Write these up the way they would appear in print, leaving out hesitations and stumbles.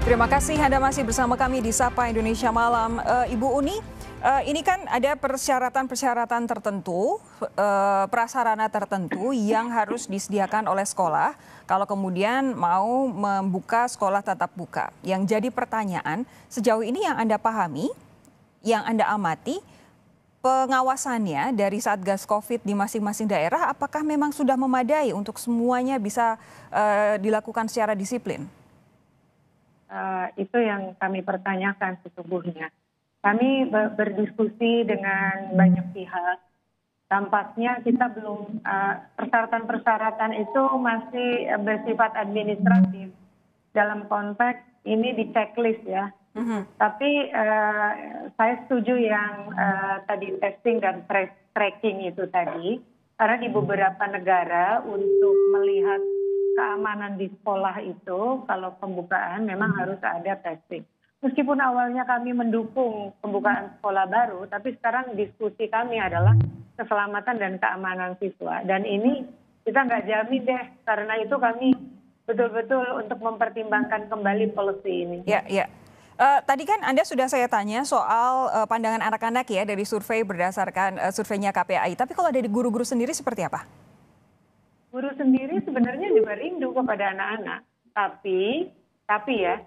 Terima kasih Anda masih bersama kami di Sapa Indonesia Malam. Ibu Uni, ini kan ada persyaratan-persyaratan tertentu, prasarana tertentu yang harus disediakan oleh sekolah kalau kemudian mau membuka sekolah tatap muka. Yang jadi pertanyaan, sejauh ini yang Anda pahami, yang Anda amati, pengawasannya dari Satgas Covid di masing-masing daerah, apakah memang sudah memadai untuk semuanya bisa dilakukan secara disiplin? Itu yang kami pertanyakan sesungguhnya. Kami berdiskusi dengan banyak pihak. Tampaknya kita belum, persyaratan-persyaratan itu masih bersifat administratif. Dalam konteks ini di checklist ya. Tapi saya setuju yang tadi testing dan tracking itu tadi. Karena di beberapa negara untuk melihat keamanan di sekolah itu, kalau pembukaan memang harus ada testing. Meskipun awalnya kami mendukung pembukaan sekolah baru, tapi sekarang diskusi kami adalah keselamatan dan keamanan siswa. Dan ini kita nggak jamin deh, karena itu kami betul-betul untuk mempertimbangkan kembali policy ini. Ya. Tadi kan Anda sudah saya tanya soal pandangan anak-anak ya dari survei berdasarkan surveinya KPAI. Tapi kalau dari guru-guru sendiri seperti apa? Guru sendiri sebenarnya juga rindu kepada anak-anak, tapi ya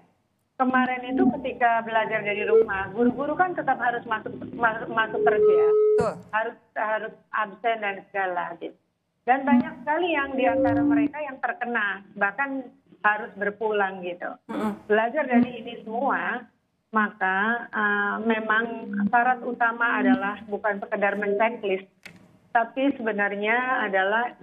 kemarin itu ketika belajar dari rumah, guru-guru kan tetap harus masuk kerja, harus absen dan segala gitu. Dan banyak sekali yang di antara mereka yang terkena, bahkan harus berpulang gitu. Belajar dari ini semua, maka memang syarat utama adalah bukan sekedar men-checklist, tapi sebenarnya adalah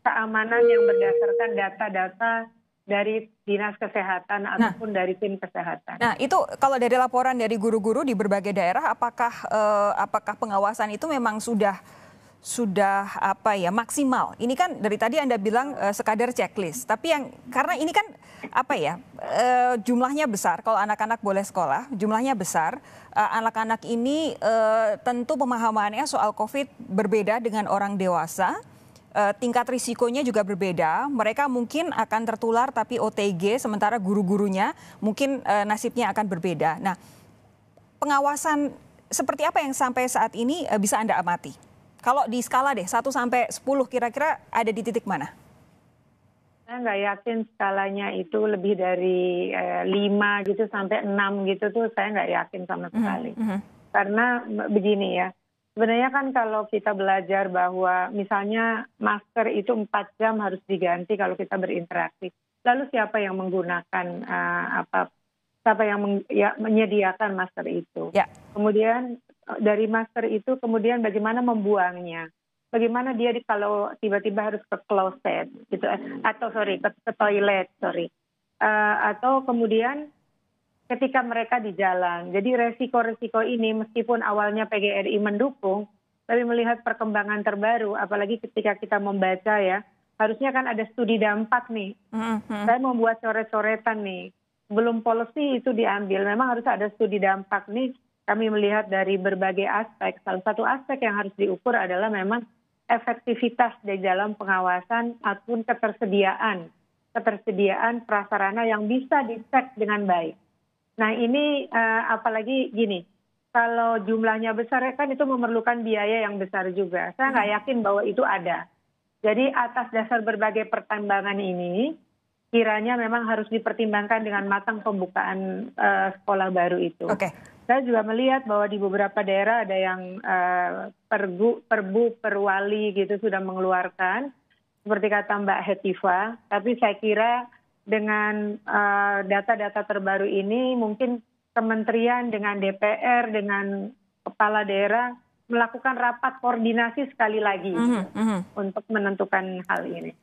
keamanan yang berdasarkan data-data dari dinas kesehatan ataupun dari tim kesehatan. Nah, itu kalau dari laporan dari guru-guru di berbagai daerah, apakah pengawasan itu memang sudah maksimal? Ini kan dari tadi Anda bilang sekadar checklist, tapi karena ini kan jumlahnya besar. Kalau anak-anak boleh sekolah, jumlahnya besar. Anak-anak ini tentu pemahamannya soal COVID berbeda dengan orang dewasa. Tingkat risikonya juga berbeda. Mereka mungkin akan tertular tapi OTG, sementara guru-gurunya mungkin nasibnya akan berbeda. Nah, pengawasan seperti apa yang sampai saat ini bisa Anda amati? Kalau di skala deh, 1 sampai 10 kira-kira ada di titik mana? Saya nggak yakin skalanya itu lebih dari 5 gitu sampai 6 gitu tuh saya nggak yakin sama sekali. Karena begini ya, sebenarnya kan kalau kita belajar bahwa misalnya masker itu 4 jam harus diganti kalau kita berinteraksi. Lalu siapa yang menggunakan siapa yang menyediakan masker itu? Ya. Kemudian dari masker itu kemudian bagaimana membuangnya? Bagaimana dia kalau tiba-tiba harus ke kloset gitu, ke toilet, atau kemudian ketika mereka di jalan. Jadi resiko-resiko ini meskipun awalnya PGRI mendukung, tapi melihat perkembangan terbaru, apalagi ketika kita membaca ya, harusnya kan ada studi dampak nih. Saya membuat coret-coretan nih. Belum policy itu diambil, memang harus ada studi dampak nih. Kami melihat dari berbagai aspek. Salah satu aspek yang harus diukur adalah memang efektivitas di dalam pengawasan ataupun ketersediaan prasarana yang bisa dicek dengan baik. Nah ini apalagi gini, kalau jumlahnya besar kan itu memerlukan biaya yang besar juga. Saya nggak yakin bahwa itu ada. Jadi atas dasar berbagai pertimbangan ini, kiranya memang harus dipertimbangkan dengan matang pembukaan sekolah baru itu. Saya juga melihat bahwa di beberapa daerah ada yang perwali gitu sudah mengeluarkan, seperti kata Mbak Hetiva. Tapi saya kira dengan data-data terbaru ini mungkin kementerian dengan DPR, dengan kepala daerah melakukan rapat koordinasi sekali lagi untuk menentukan hal ini.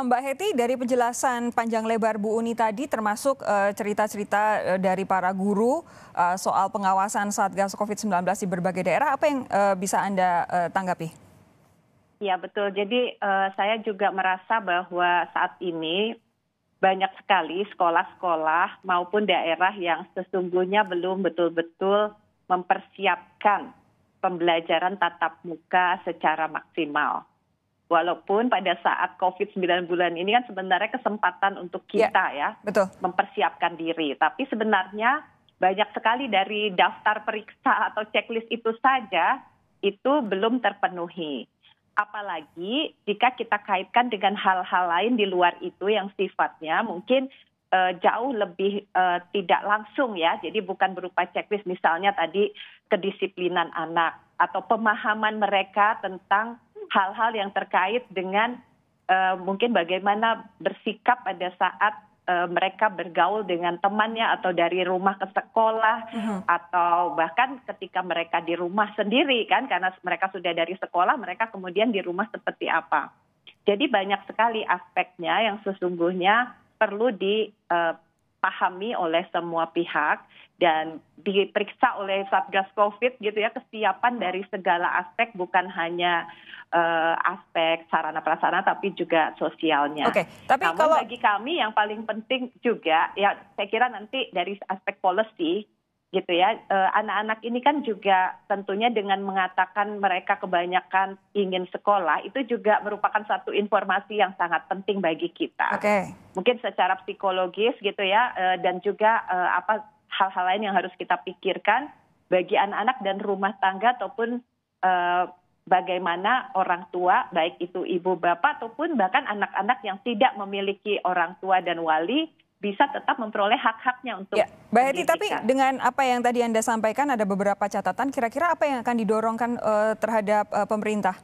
Mbak Heti, dari penjelasan panjang lebar Bu Uni tadi termasuk cerita-cerita dari para guru soal pengawasan Satgas COVID-19 di berbagai daerah, apa yang bisa Anda tanggapi? Ya betul, jadi saya juga merasa bahwa saat ini banyak sekali sekolah-sekolah maupun daerah yang sesungguhnya belum betul-betul mempersiapkan pembelajaran tatap muka secara maksimal. Walaupun pada saat COVID 9 bulan ini kan sebenarnya kesempatan untuk kita betul. mempersiapkan diri. Tapi sebenarnya banyak sekali dari daftar periksa atau checklist itu saja itu belum terpenuhi. Apalagi jika kita kaitkan dengan hal-hal lain di luar itu yang sifatnya mungkin jauh lebih tidak langsung ya. Jadi bukan berupa checklist, misalnya tadi kedisiplinan anak atau pemahaman mereka tentang hal-hal yang terkait dengan mungkin bagaimana bersikap pada saat mereka bergaul dengan temannya atau dari rumah ke sekolah atau bahkan ketika mereka di rumah sendiri kan, karena mereka sudah dari sekolah, mereka kemudian di rumah seperti apa. Jadi banyak sekali aspeknya yang sesungguhnya perlu dipahami oleh semua pihak dan diperiksa oleh Satgas COVID gitu ya, kesiapan dari segala aspek, bukan hanya aspek sarana prasarana tapi juga sosialnya. Oke, tapi namun kalau bagi kami yang paling penting juga ya, saya kira nanti dari aspek policy gitu ya, anak-anak ini kan juga tentunya dengan mengatakan mereka kebanyakan ingin sekolah, itu juga merupakan satu informasi yang sangat penting bagi kita. Mungkin secara psikologis gitu ya, dan juga hal-hal lain yang harus kita pikirkan bagi anak-anak dan rumah tangga ataupun bagaimana orang tua, baik itu ibu bapak ataupun bahkan anak-anak yang tidak memiliki orang tua dan wali, bisa tetap memperoleh hak-haknya untuk Mbak Hetty, tapi dengan apa yang tadi Anda sampaikan ada beberapa catatan, kira-kira apa yang akan didorongkan terhadap pemerintah?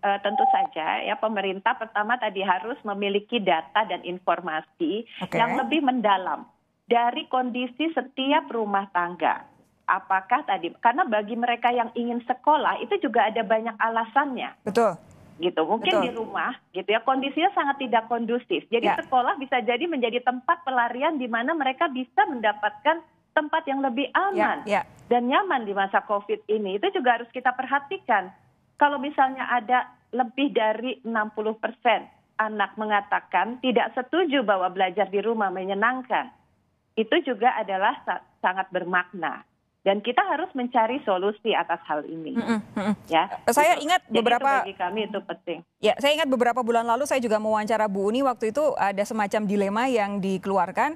Tentu saja ya, pemerintah pertama tadi harus memiliki data dan informasi yang lebih mendalam dari kondisi setiap rumah tangga. Apakah tadi, karena bagi mereka yang ingin sekolah itu juga ada banyak alasannya. Betul. Gitu, mungkin di rumah gitu ya kondisinya sangat tidak kondusif. Jadi sekolah bisa jadi menjadi tempat pelarian di mana mereka bisa mendapatkan tempat yang lebih aman dan nyaman di masa COVID ini. Itu juga harus kita perhatikan. Kalau misalnya ada lebih dari 60% anak mengatakan tidak setuju bahwa belajar di rumah menyenangkan, itu juga adalah sangat bermakna. Dan kita harus mencari solusi atas hal ini. Ya, saya ingat beberapa, bagi kami itu penting. Ya, saya ingat beberapa bulan lalu saya juga mewawancara Bu Uni, waktu itu ada semacam dilema yang dikeluarkan.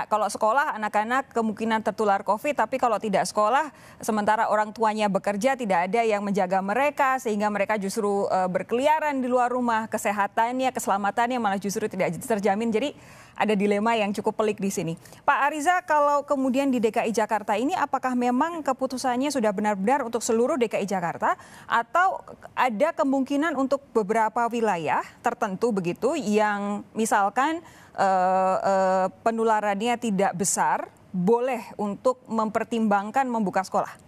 Kalau sekolah anak-anak kemungkinan tertular COVID, tapi kalau tidak sekolah sementara orang tuanya bekerja tidak ada yang menjaga mereka sehingga mereka justru berkeliaran di luar rumah, kesehatannya, keselamatannya malah justru tidak terjamin. Jadi ada dilema yang cukup pelik di sini. Pak Ariza, kalau kemudian di DKI Jakarta ini apakah memang keputusannya sudah benar-benar untuk seluruh DKI Jakarta atau ada kemungkinan untuk beberapa wilayah tertentu begitu yang misalkan penularannya tidak besar boleh untuk mempertimbangkan membuka sekolah?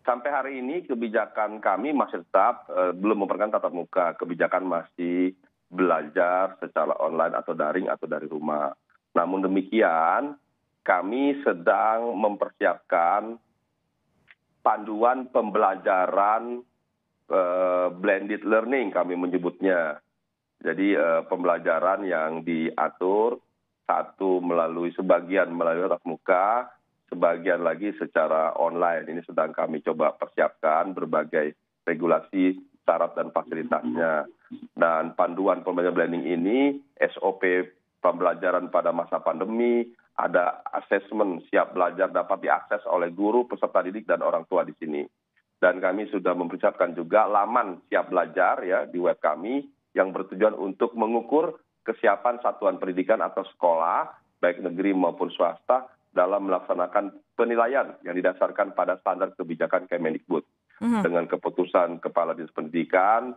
Sampai hari ini kebijakan kami masih tetap belum memperkenalkan tatap muka, kebijakan masih belajar secara online atau daring atau dari rumah. Namun demikian, kami sedang mempersiapkan panduan pembelajaran blended learning kami menyebutnya. Jadi pembelajaran yang diatur, satu melalui sebagian melalui tatap muka, sebagian lagi secara online. Ini sedang kami coba persiapkan berbagai regulasi, syarat dan fasilitasnya. Dan panduan pembelajaran blending ini, SOP pembelajaran pada masa pandemi, ada asesmen siap belajar dapat diakses oleh guru, peserta didik, dan orang tua di sini. Dan kami sudah mempersiapkan juga laman siap belajar ya di web kami yang bertujuan untuk mengukur kesiapan satuan pendidikan atau sekolah, baik negeri maupun swasta, dalam melaksanakan penilaian yang didasarkan pada standar kebijakan Kemendikbud. Dengan keputusan Kepala Dinas Pendidikan,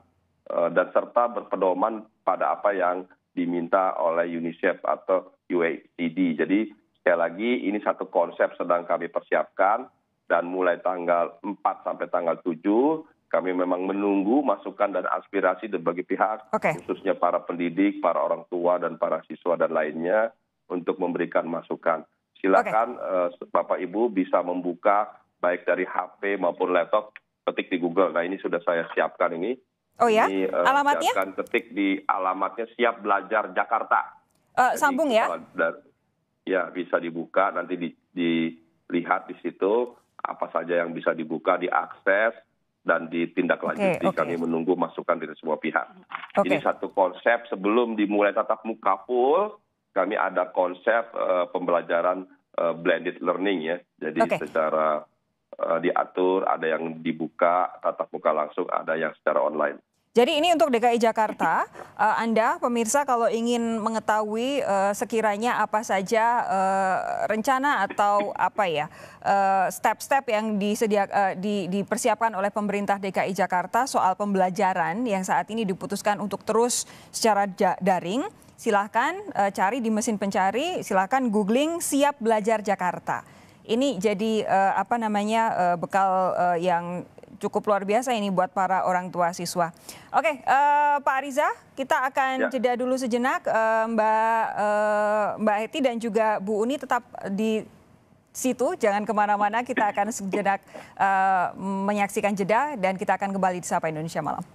dan serta berpedoman pada apa yang diminta oleh UNICEF atau UACD. Jadi sekali lagi ini satu konsep sedang kami persiapkan dan mulai tanggal 4 sampai tanggal 7 kami memang menunggu masukan dan aspirasi dari berbagai pihak, khususnya para pendidik, para orang tua dan para siswa dan lainnya untuk memberikan masukan. Silakan Bapak Ibu bisa membuka baik dari HP maupun laptop, ketik di Google. Nah ini sudah saya siapkan ini. Oh ya, ini, alamatnya? Siapkan ketik di alamatnya Siap Belajar Jakarta. Sambung ya? Ya bisa dibuka, nanti dilihat di situ apa saja yang bisa dibuka, diakses. dan ditindaklanjuti. Kami menunggu masukan dari semua pihak. Ini satu konsep sebelum dimulai tatap muka full, kami ada konsep pembelajaran blended learning ya. Jadi secara diatur, ada yang dibuka tatap muka langsung, ada yang secara online. Jadi ini untuk DKI Jakarta, Anda pemirsa kalau ingin mengetahui sekiranya apa saja rencana atau apa ya step-step yang dipersiapkan oleh pemerintah DKI Jakarta soal pembelajaran yang saat ini diputuskan untuk terus secara daring, silahkan cari di mesin pencari, silahkan googling Siap Belajar Jakarta. Ini jadi bekal yang cukup luar biasa ini buat para orang tua siswa. Oke, Pak Ariza, kita akan jeda dulu sejenak. Mbak Heti dan juga Bu Uni tetap di situ, jangan kemana-mana. Kita akan sejenak menyaksikan jeda dan kita akan kembali di Sapa Indonesia Malam.